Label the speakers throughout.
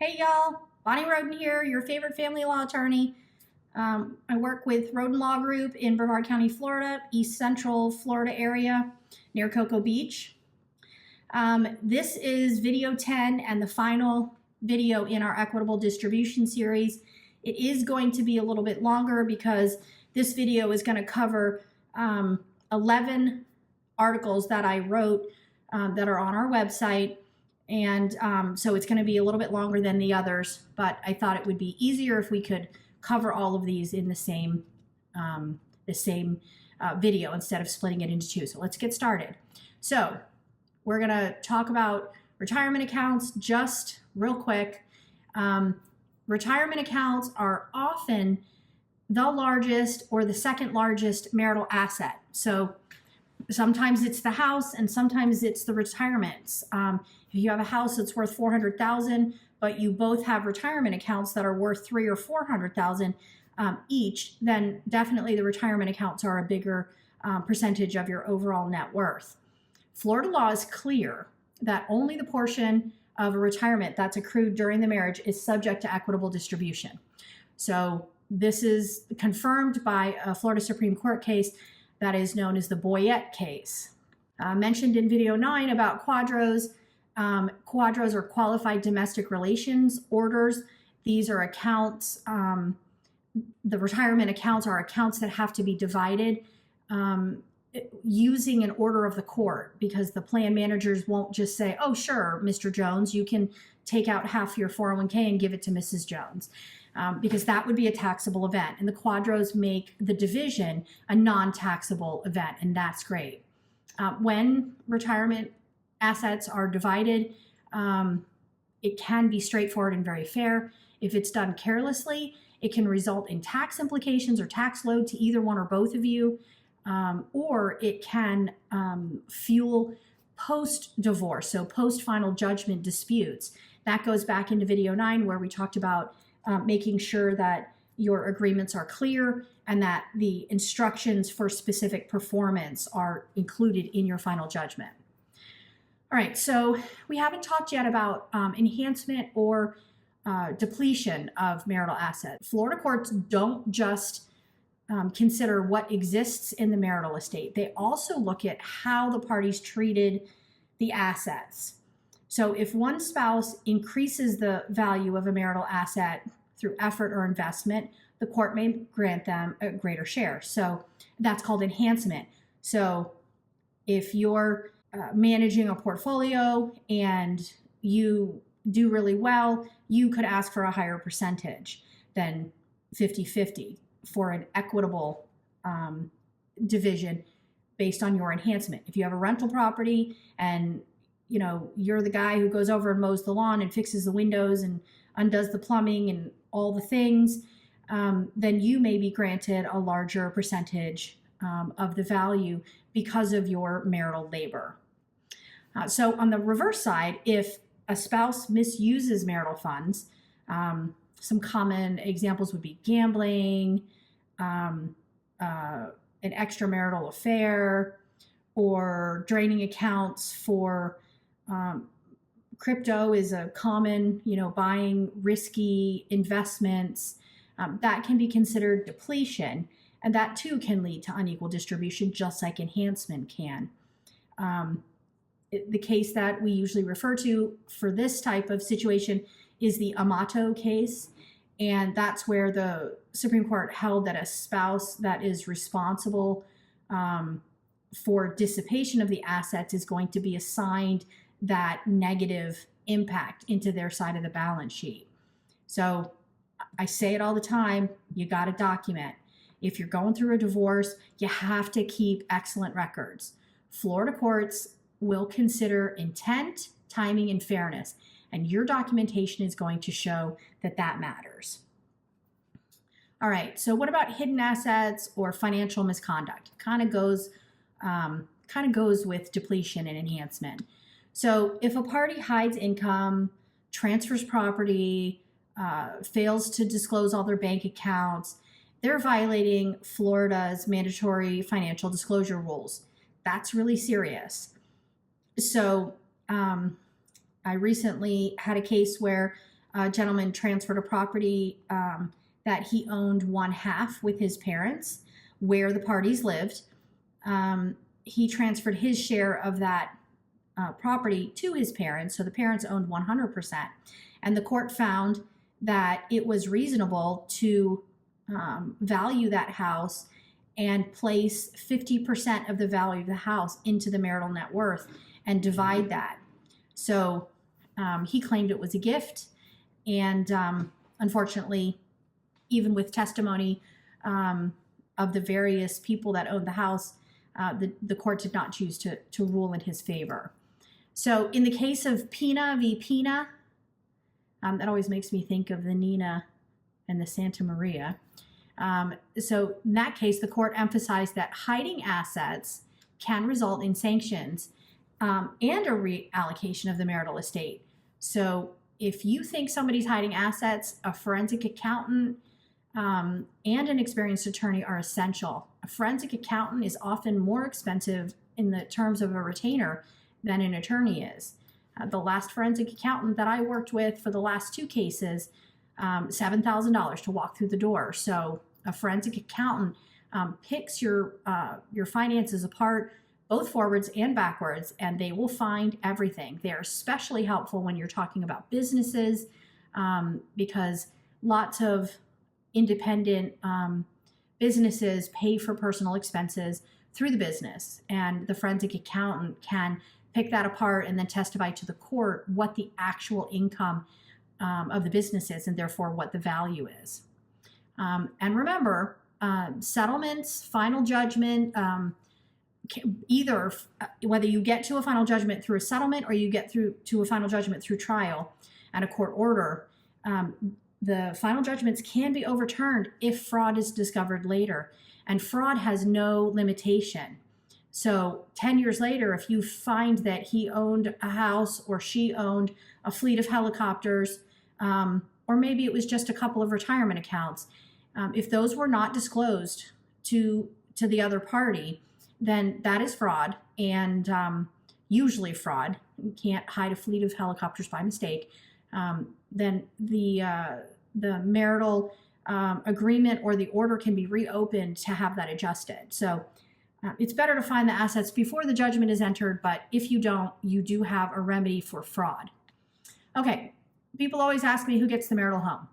Speaker 1: Hey y'all, Bonnie Roden here, your favorite family law attorney. I work with Roden Law Group in Brevard County, Florida, East Central Florida area near Cocoa Beach. This is video 10 and the final video in our Equitable Distribution series. It is going to be a little bit longer because this video is going to cover 11 articles that I wrote that are on our website. And so it's going to be a little bit longer than the others, but I thought it would be easier if we could cover all of these in the same video instead of splitting it into two. So let's get started. So we're going to talk about retirement accounts just real quick. Retirement accounts are often the largest or the second largest marital asset. So sometimes it's the house and sometimes it's the retirements. If you have a house that's worth $400,000, but you both have retirement accounts that are worth $300,000 or $400,000 each, then definitely the retirement accounts are a bigger percentage of your overall net worth. Florida law is clear that only the portion of a retirement that's accrued during the marriage is subject to equitable distribution. So this is confirmed by a Florida Supreme Court case that is known as the Boyette case. Mentioned in video 9 about QDROs. QDROs are qualified domestic relations orders. These are accounts, the retirement accounts are accounts that have to be divided using an order of the court, because the plan managers won't just say, oh, sure, Mr. Jones, you can take out half your 401k and give it to Mrs. Jones. Because that would be a taxable event. And the QDROs make the division a non-taxable event, and that's great. When retirement assets are divided, it can be straightforward and very fair. If it's done carelessly, it can result in tax implications or tax load to either one or both of you, or it can fuel post-divorce, so post-final judgment disputes. That goes back into video 9 where we talked about making sure that your agreements are clear and that the instructions for specific performance are included in your final judgment. All right, so we haven't talked yet about enhancement or depletion of marital assets. Florida courts don't just consider what exists in the marital estate. They also look at how the parties treated the assets. So if one spouse increases the value of a marital asset through effort or investment, the court may grant them a greater share. So that's called enhancement. So if you're managing a portfolio and you do really well, you could ask for a higher percentage than 50-50 for an equitable division based on your enhancement. If you have a rental property and you're the guy who goes over and mows the lawn and fixes the windows and undoes the plumbing and all the things, then you may be granted a larger percentage of the value because of your marital labor. So on the reverse side, if a spouse misuses marital funds, some common examples would be gambling, an extramarital affair, or draining accounts for crypto is a common, buying risky investments. That can be considered depletion, and that too can lead to unequal distribution, just like enhancement can. The case that we usually refer to for this type of situation is the Amato case, and that's where the Supreme Court held that a spouse that is responsible for dissipation of the assets is going to be assigned that negative impact into their side of the balance sheet. So I say it all the time, you got to document. If you're going through a divorce, you have to keep excellent records. Florida courts will consider intent, timing, and fairness, and your documentation is going to show that that matters. All right, so what about hidden assets or financial misconduct? Kind of goes with depletion and enhancement. So if a party hides income, transfers property, fails to disclose all their bank accounts, they're violating Florida's mandatory financial disclosure rules. That's really serious. So I recently had a case where a gentleman transferred a property that he owned 1/2 with his parents, where the parties lived. He transferred his share of that property to his parents, so the parents owned 100%. And the court found that it was reasonable to value that house and place 50% of the value of the house into the marital net worth and divide that. So he claimed it was a gift, and unfortunately, even with testimony of the various people that owned the house, the court did not choose to rule in his favor. So in the case of Pina v. Pina, that always makes me think of the Nina and the Santa Maria. So in that case, the court emphasized that hiding assets can result in sanctions and a reallocation of the marital estate. So if you think somebody's hiding assets, a forensic accountant and an experienced attorney are essential. A forensic accountant is often more expensive in the terms of a retainer than an attorney is. The last forensic accountant that I worked with for the last 2 cases, $7,000 to walk through the door. So a forensic accountant picks your finances apart, both forwards and backwards, and they will find everything. They are especially helpful when you're talking about businesses, because lots of independent businesses pay for personal expenses through the business, and the forensic accountant can pick that apart and then testify to the court what the actual income of the business is, and therefore what the value is. And remember, settlements, final judgment, either whether you get to a final judgment through a settlement or you get to a final judgment through trial and a court order, the final judgments can be overturned if fraud is discovered later. And fraud has no limitation. So 10 years later, if you find that he owned a house or she owned a fleet of helicopters, or maybe it was just a couple of retirement accounts, if those were not disclosed to the other party, then that is fraud, and usually fraud. You can't hide a fleet of helicopters by mistake. Then the marital agreement or the order can be reopened to have that adjusted. So it's better to find the assets before the judgment is entered, but if you don't, you do have a remedy for fraud. Okay, people always ask me who gets the marital home.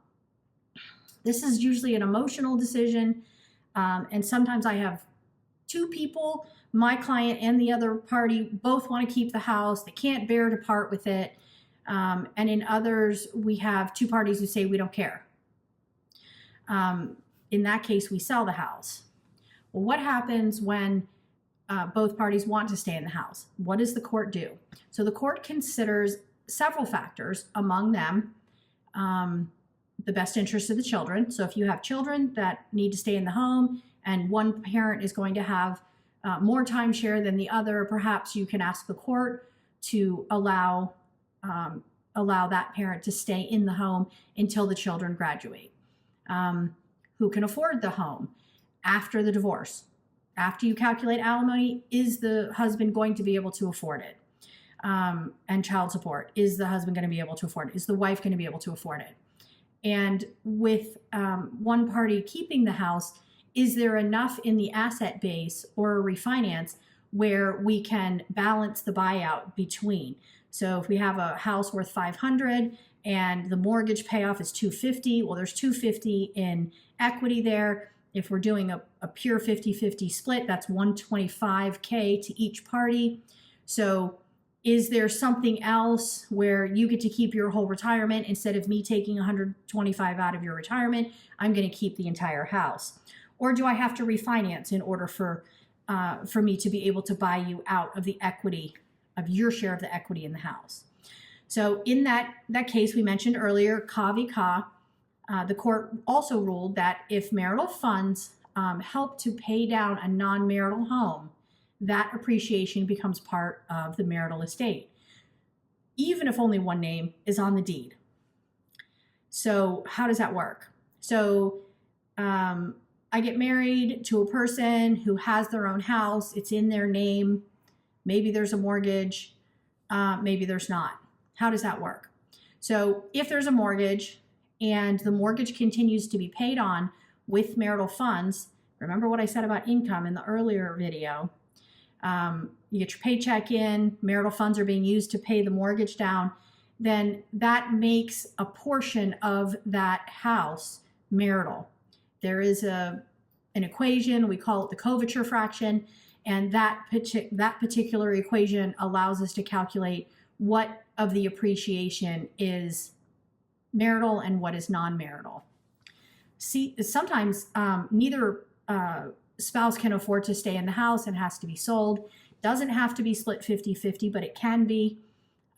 Speaker 1: This is usually an emotional decision, and sometimes I have 2 people, my client and the other party, both want to keep the house. They can't bear to part with it. And in others, we have 2 parties who say we don't care. In that case, we sell the house. Well, what happens when both parties want to stay in the house? What does the court do? So the court considers several factors, among them the best interest of the children. So if you have children that need to stay in the home and one parent is going to have more timeshare than the other, perhaps you can ask the court to allow that parent to stay in the home until the children graduate. Who can afford the home after the divorce? After you calculate alimony, is the husband going to be able to afford it? And child support, is the husband going to be able to afford it? Is the wife going to be able to afford it? And with one party keeping the house, is there enough in the asset base or a refinance where we can balance the buyout between? So if we have a house worth $500 and the mortgage payoff is $250, well, there's $250 in equity there. If we're doing a pure 50-50 split, that's $125K to each party. So is there something else where you get to keep your whole retirement instead of me taking $125 out of your retirement? I'm going to keep the entire house. Or do I have to refinance in order for me to be able to buy you out of the equity, of your share of the equity in the house? So in that case we mentioned earlier, Ka v. Ka, the court also ruled that if marital funds help to pay down a non-marital home, that appreciation becomes part of the marital estate, even if only one name is on the deed. So how does that work? So I get married to a person who has their own house. It's in their name. Maybe there's a mortgage. Maybe there's not. How does that work? So if there's a mortgage and the mortgage continues to be paid on with marital funds, remember what I said about income in the earlier video. You get your paycheck in, marital funds are being used to pay the mortgage down, then that makes a portion of that house marital. There is an equation, we call it the coverture fraction, and that particular equation allows us to calculate what of the appreciation is marital and what is non-marital. See, sometimes neither spouse can afford to stay in the house and has to be sold. Doesn't have to be split 50-50, but it can be.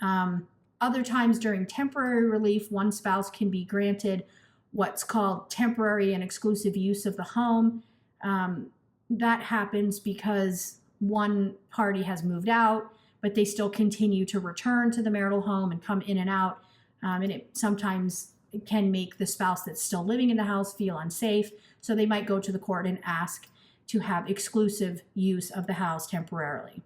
Speaker 1: Other times during temporary relief, one spouse can be granted what's called temporary and exclusive use of the home. That happens because one party has moved out, but they still continue to return to the marital home and come in and out. And it sometimes can make the spouse that's still living in the house feel unsafe. So they might go to the court and ask to have exclusive use of the house temporarily.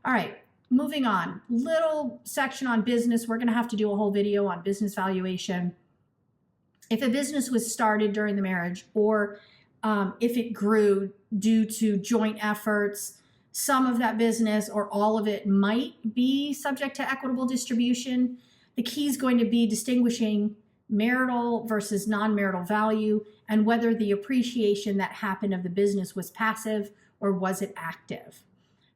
Speaker 1: All right, moving on. Little section on business. We're going to have to do a whole video on business valuation. If a business was started during the marriage, or if it grew due to joint efforts, some of that business or all of it might be subject to equitable distribution. The key is going to be distinguishing marital versus non-marital value and whether the appreciation that happened of the business was passive or was it active.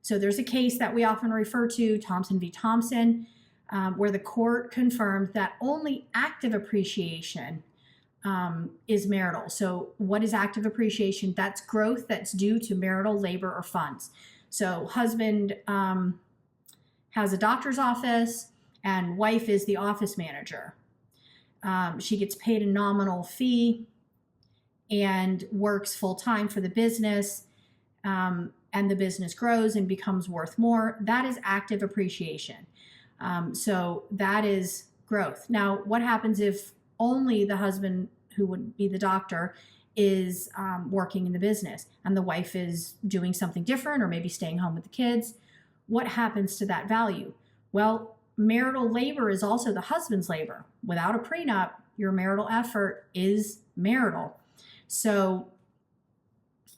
Speaker 1: So there's a case that we often refer to, Thompson v. Thompson, where the court confirmed that only active appreciation is marital. So what is active appreciation? That's growth that's due to marital labor or funds. So husband has a doctor's office and wife is the office manager. She gets paid a nominal fee and works full-time for the business, and the business grows and becomes worth more. That is active appreciation. So that is growth. Now, what happens if only the husband, who would be the doctor, is working in the business and the wife is doing something different or maybe staying home with the kids? What happens to that value? Well, marital labor is also the husband's labor. Without a prenup, your marital effort is marital. So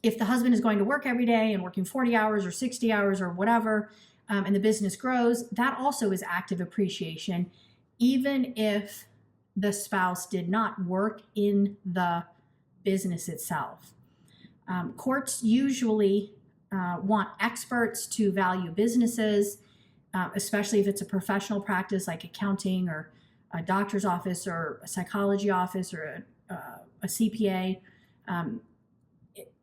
Speaker 1: if the husband is going to work every day and working 40 hours or 60 hours or whatever, and the business grows, that also is active appreciation, even if the spouse did not work in the business itself. Courts usually want experts to value businesses, especially if it's a professional practice like accounting or a doctor's office or a psychology office or a CPA,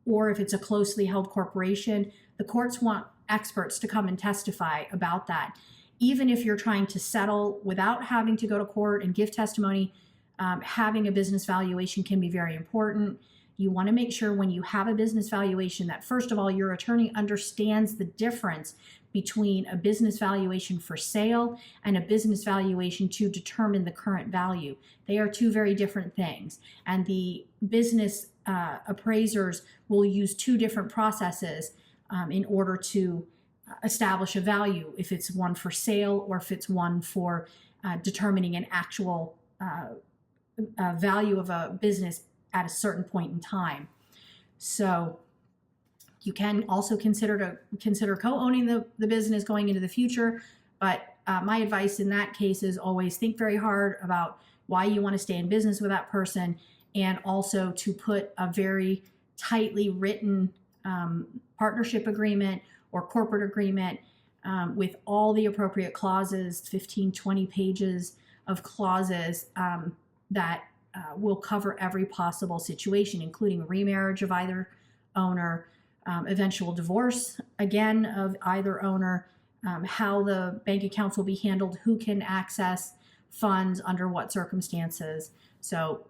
Speaker 1: or if it's a closely held corporation. The courts want experts to come and testify about that. Even if you're trying to settle without having to go to court and give testimony, having a business valuation can be very important. You want to make sure when you have a business valuation that, first of all, your attorney understands the difference between a business valuation for sale and a business valuation to determine the current value. They are two very different things. And the business appraisers will use two different processes in order to establish a value, if it's one for sale or if it's one for determining an actual value of a business at a certain point in time. So you can also consider co-owning the business going into the future, but my advice in that case is always think very hard about why you want to stay in business with that person, and also to put a very tightly written partnership agreement or corporate agreement with all the appropriate clauses, 15, 20 pages of clauses that will cover every possible situation, including remarriage of either owner, eventual divorce, again, of either owner, how the bank accounts will be handled, who can access funds under what circumstances. So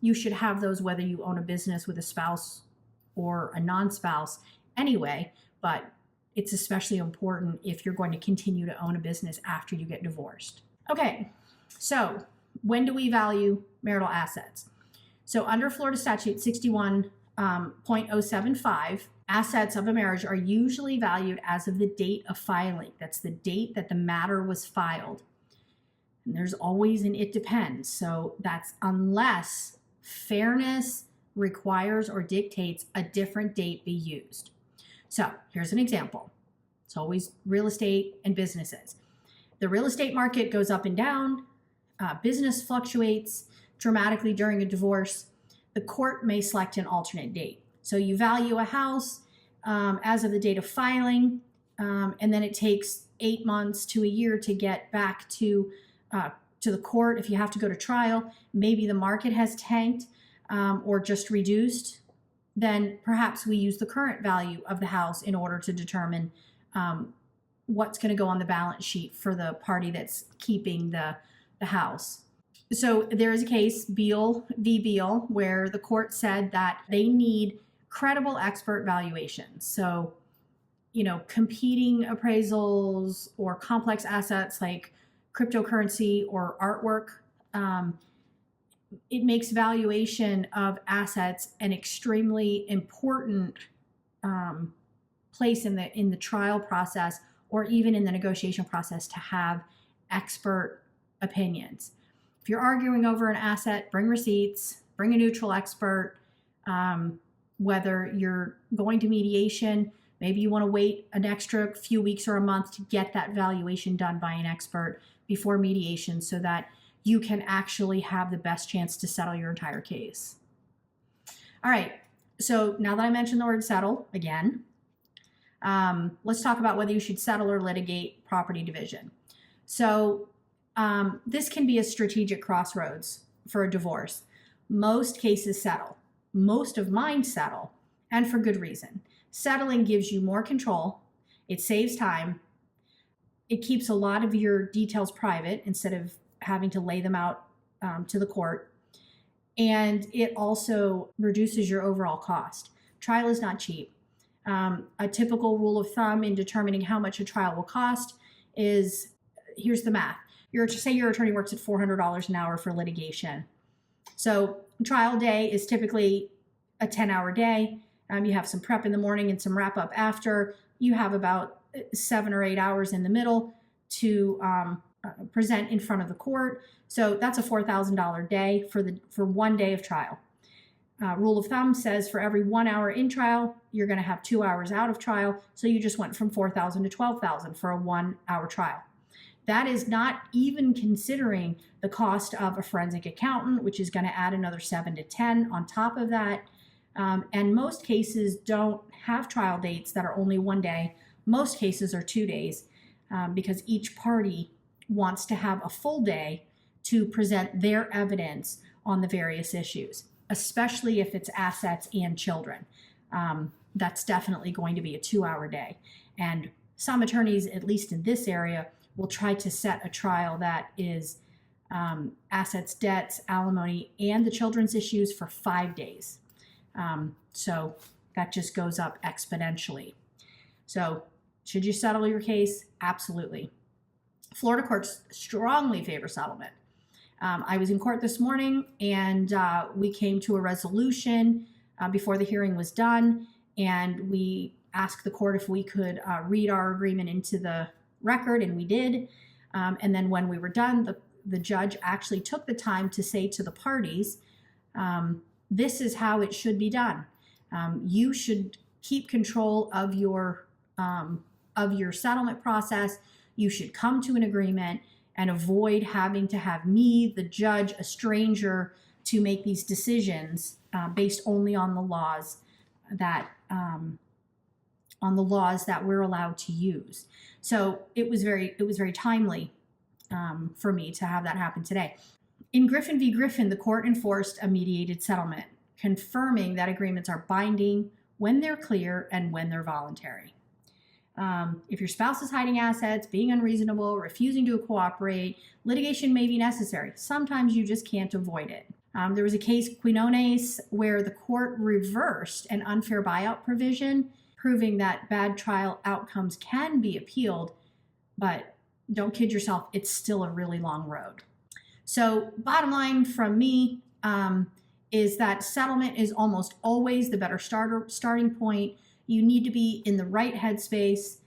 Speaker 1: you should have those whether you own a business with a spouse or a non-spouse anyway, but it's especially important if you're going to continue to own a business after you get divorced. Okay, so when do we value marital assets? So under Florida Statute 61.075, assets of a marriage are usually valued as of the date of filing. That's the date that the matter was filed. And there's always an it depends. So that's unless fairness requires or dictates a different date be used. So here's an example. It's always real estate and businesses. The real estate market goes up and down. Business fluctuates dramatically during a divorce. The court may select an alternate date. So you value a house as of the date of filing, and then it takes 8 months to a year to get back to the court. If you have to go to trial, maybe the market has tanked or just reduced, then perhaps we use the current value of the house in order to determine what's going to go on the balance sheet for the party that's keeping the house. So there is a case, Beal v. Beal, where the court said that they need credible expert valuations. So, competing appraisals or complex assets like cryptocurrency or artwork, it makes valuation of assets an extremely important place in the trial process or even in the negotiation process to have expert opinions. If you're arguing over an asset, bring receipts, bring a neutral expert. Whether you're going to mediation, maybe you want to wait an extra few weeks or a month to get that valuation done by an expert before mediation so that you can actually have the best chance to settle your entire case. All right, so now that I mentioned the word settle again, let's talk about whether you should settle or litigate property division. So this can be a strategic crossroads for a divorce. Most cases settle. Most of mine settle, and for good reason. Settling gives you more control. It saves time. It keeps a lot of your details private instead of having to lay them out to the court. And it also reduces your overall cost. Trial is not cheap. A typical rule of thumb in determining how much a trial will cost is, here's the math. Say your attorney works at $400 an hour for litigation. So trial day is typically a 10-hour day. You have some prep in the morning and some wrap up after. You have about 7 or 8 hours in the middle to present in front of the court. So that's a $4,000 day for one day of trial. Rule of thumb says for every 1 hour in trial, you're going to have 2 hours out of trial. So you just went from $4,000 to $12,000 for a 1 hour trial. That is not even considering the cost of a forensic accountant, which is going to add another 7 to 10 on top of that. And most cases don't have trial dates that are only 1 day. Most cases are 2 days because each party wants to have a full day to present their evidence on the various issues, especially if it's assets and children. That's definitely going to be a 2-hour day. And some attorneys, at least in this area, will try to set a trial that is assets, debts, alimony, and the children's issues for 5 days. So that just goes up exponentially. So should you settle your case? Absolutely. Florida courts strongly favor settlement. I was in court this morning and we came to a resolution before the hearing was done, and we asked the court if we could read our agreement into the record, and we did. And then when we were done, the judge actually took the time to say to the parties, this is how it should be done. You should keep control of your settlement process. You should come to an agreement and avoid having to have me, the judge, a stranger, to make these decisions based only on the laws that we're allowed to use. So it was very timely for me to have that happen today. In Griffin v. Griffin, the court enforced a mediated settlement, confirming that agreements are binding when they're clear and when they're voluntary. If your spouse is hiding assets, being unreasonable, refusing to cooperate, litigation may be necessary. Sometimes you just can't avoid it. There was a case, Quinones, where the court reversed an unfair buyout provision, proving that bad trial outcomes can be appealed, but don't kid yourself, it's still a really long road. So bottom line from me is that settlement is almost always the better starting point. You need to be in the right headspace.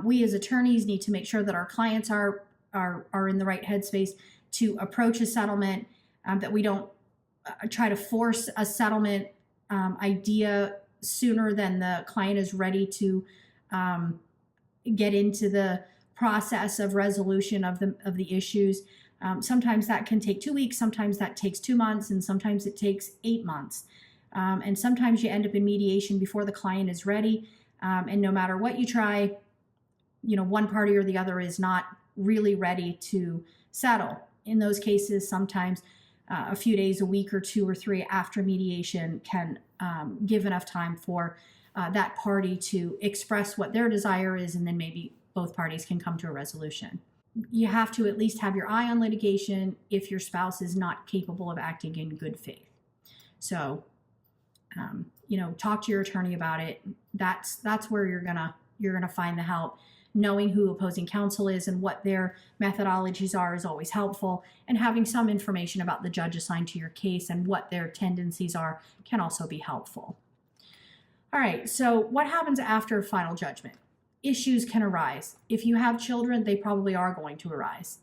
Speaker 1: We as attorneys need to make sure that our clients are in the right headspace. to approach a settlement, that we don't try to force a settlement idea sooner than the client is ready to get into the process of resolution of the issues. Sometimes that can take 2 weeks, sometimes that takes 2 months, and sometimes it takes 8 months. And sometimes you end up in mediation before the client is ready. And no matter what you try, one party or the other is not really ready to settle. In those cases, sometimes a few days, a week or 2 or 3 after mediation can give enough time for that party to express what their desire is, and then maybe both parties can come to a resolution. You have to at least have your eye on litigation if your spouse is not capable of acting in good faith. So, talk to your attorney about it. That's where you're gonna find the help. Knowing who opposing counsel is and what their methodologies are is always helpful, and having some information about the judge assigned to your case and what their tendencies are can also be helpful. All right, so what happens after final judgment? Issues can arise. If you have children, they probably are going to arise.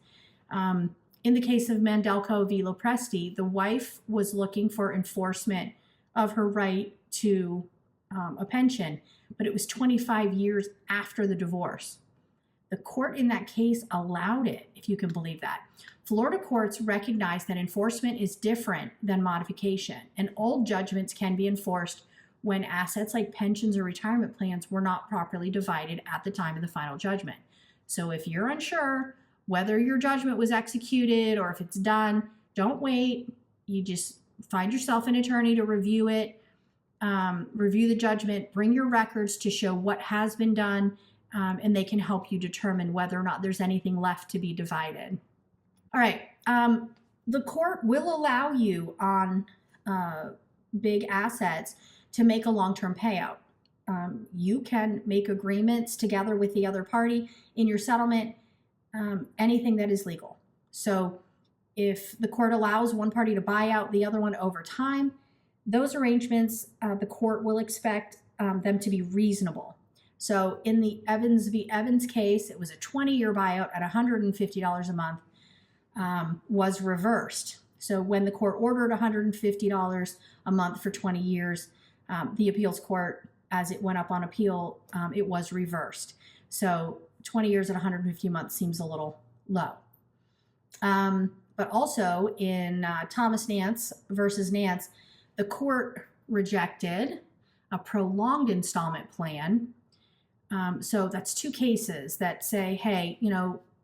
Speaker 1: In the case of Mandelco v. Lopresti, the wife was looking for enforcement of her right to a pension, but it was 25 years after the divorce. The court in that case allowed it, if you can believe that. Florida courts recognize that enforcement is different than modification, and old judgments can be enforced when assets like pensions or retirement plans were not properly divided at the time of the final judgment. So if you're unsure whether your judgment was executed or if it's done, don't wait. You just find yourself an attorney to review it, review the judgment, bring your records to show what has been done, and they can help you determine whether or not there's anything left to be divided. All right, the court will allow you on big assets to make a long-term payout. You can make agreements together with the other party in your settlement, anything that is legal. So if the court allows one party to buy out the other one over time, those arrangements, the court will expect them to be reasonable. So in the Evans v. Evans case, it was a 20-year buyout at $150 a month, was reversed. So when the court ordered $150 a month for 20 years, the appeals court, as it went up on appeal, it was reversed. So 20 years at 150 months seems a little low. But also in Thomas Nance versus Nance, the court rejected a prolonged installment plan. So that's 2 cases that say, hey,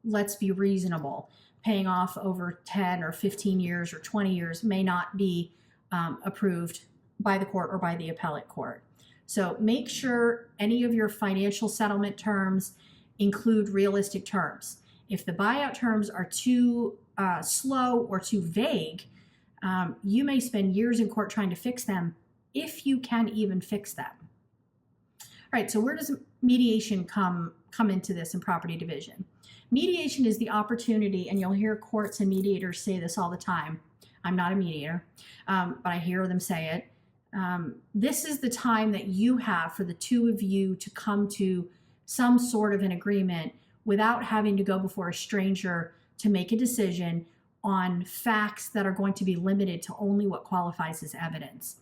Speaker 1: let's be reasonable. Paying off over 10 or 15 years or 20 years may not be approved by the court or by the appellate court. So make sure any of your financial settlement terms include realistic terms. If the buyout terms are too slow or too vague, you may spend years in court trying to fix them, if you can even fix them. All right, so where does mediation come into this in property division? Mediation is the opportunity, and you'll hear courts and mediators say this all the time. I'm not a mediator, but I hear them say it. This is the time that you have for the two of you to come to some sort of an agreement without having to go before a stranger to make a decision on facts that are going to be limited to only what qualifies as evidence.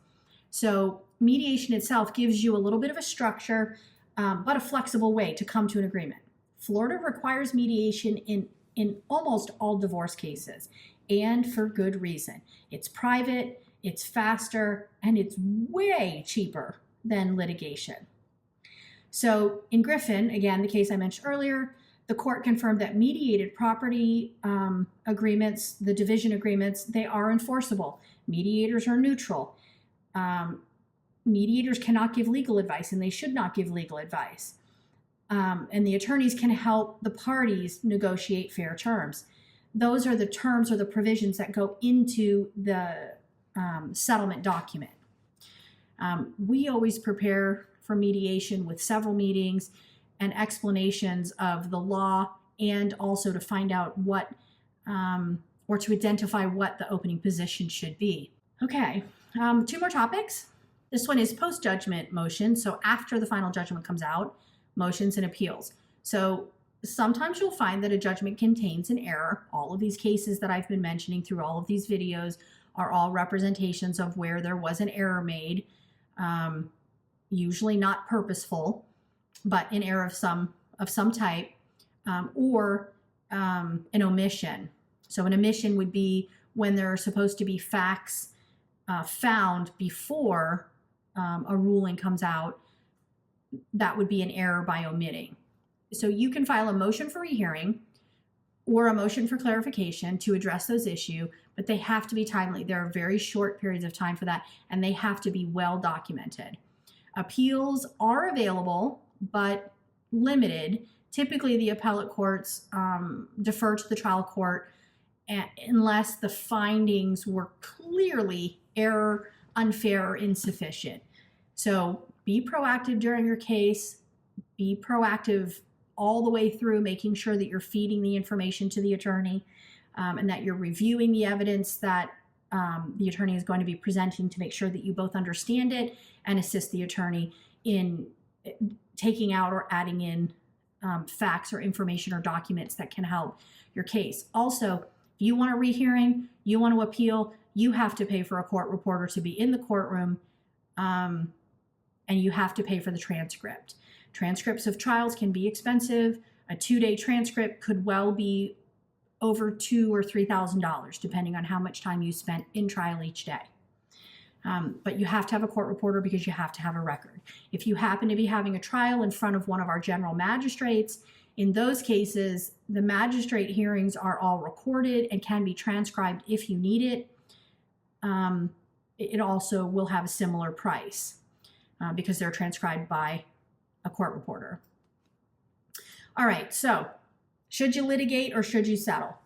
Speaker 1: So mediation itself gives you a little bit of a structure, but a flexible way to come to an agreement. Florida requires mediation in almost all divorce cases, and for good reason. It's private, it's faster, and it's way cheaper than litigation. So in Griffin, again, the case I mentioned earlier, the court confirmed that mediated property agreements, the division agreements, they are enforceable. Mediators are neutral. Mediators cannot give legal advice, and they should not give legal advice. And the attorneys can help the parties negotiate fair terms. Those are the terms or the provisions that go into the settlement document. We always prepare for mediation with several meetings and explanations of the law, and also to find out what, or to identify what the opening position should be. Okay, 2 more topics. This one is post-judgment motion. So after the final judgment comes out, motions and appeals. So sometimes you'll find that a judgment contains an error. All of these cases that I've been mentioning through all of these videos are all representations of where there was an error made, usually not purposeful, but an error of some type, or an omission. So an omission would be when there are supposed to be facts found before a ruling comes out. That would be an error by omitting. So you can file a motion for rehearing or a motion for clarification to address those issues, but they have to be timely. There are very short periods of time for that, and they have to be well documented. Appeals are available, but limited. Typically, the appellate courts defer to the trial court unless the findings were clearly error, unfair, or insufficient. So be proactive during your case. Be proactive all the way through, making sure that you're feeding the information to the attorney, and that you're reviewing the evidence that the attorney is going to be presenting to make sure that you both understand it and assist the attorney in taking out or adding in facts or information or documents that can help your case. Also, if you want a rehearing, you want to appeal, you have to pay for a court reporter to be in the courtroom, and you have to pay for the transcript. Transcripts of trials can be expensive. A 2-day transcript could well be over $2,000 or $3,000, depending on how much time you spent in trial each day. But you have to have a court reporter because you have to have a record. If you happen to be having a trial in front of one of our general magistrates, in those cases, the magistrate hearings are all recorded and can be transcribed if you need it. It also will have a similar price because they're transcribed by a court reporter. All right, so should you litigate or should you settle?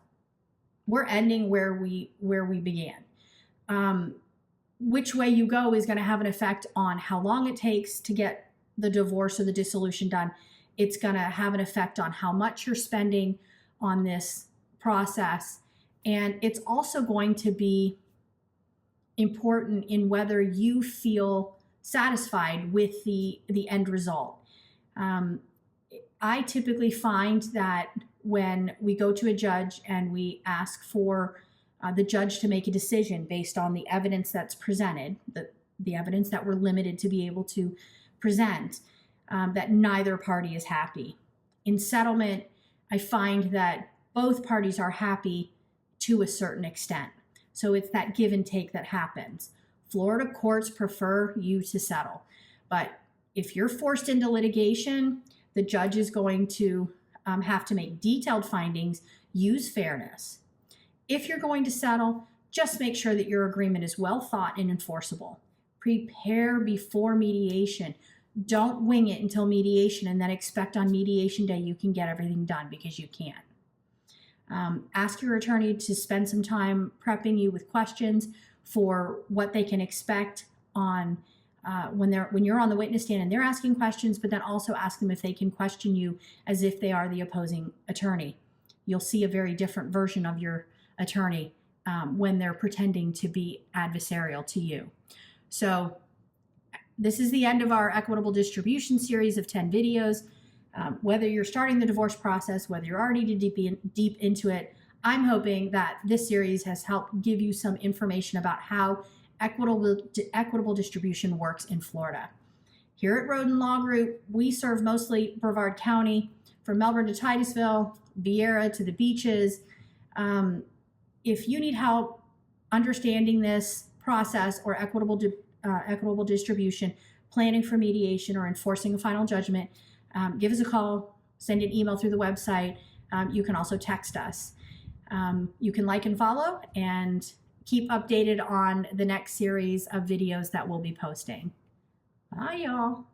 Speaker 1: We're ending where we began. Which way you go is going to have an effect on how long it takes to get the divorce or the dissolution done. It's going to have an effect on how much you're spending on this process. And it's also going to be important in whether you feel satisfied with the end result. I typically find that when we go to a judge and we ask for the judge to make a decision based on the evidence that's presented, the evidence that we're limited to be able to present, that neither party is happy. In settlement, I find that both parties are happy to a certain extent. So it's that give and take that happens. Florida courts prefer you to settle. But if you're forced into litigation, the judge is going to have to make detailed findings, use fairness. If you're going to settle, just make sure that your agreement is well thought and enforceable. Prepare before mediation. Don't wing it until mediation and then expect on mediation day you can get everything done, because you can't. Ask your attorney to spend some time prepping you with questions for what they can expect on when you're on the witness stand and they're asking questions, but then also ask them if they can question you as if they are the opposing attorney. You'll see a very different version of your attorney when they're pretending to be adversarial to you. So this is the end of our equitable distribution series of 10 videos. Whether you're starting the divorce process, whether you're already deep into it, I'm hoping that this series has helped give you some information about how equitable distribution works in Florida. Here at Roden Law Group, we serve mostly Brevard County, from Melbourne to Titusville, Vieira to the beaches. If you need help understanding this process or equitable distribution, planning for mediation, or enforcing a final judgment, give us a call, send an email through the website. You can also text us. You can like and follow and keep updated on the next series of videos that we'll be posting. Bye, y'all.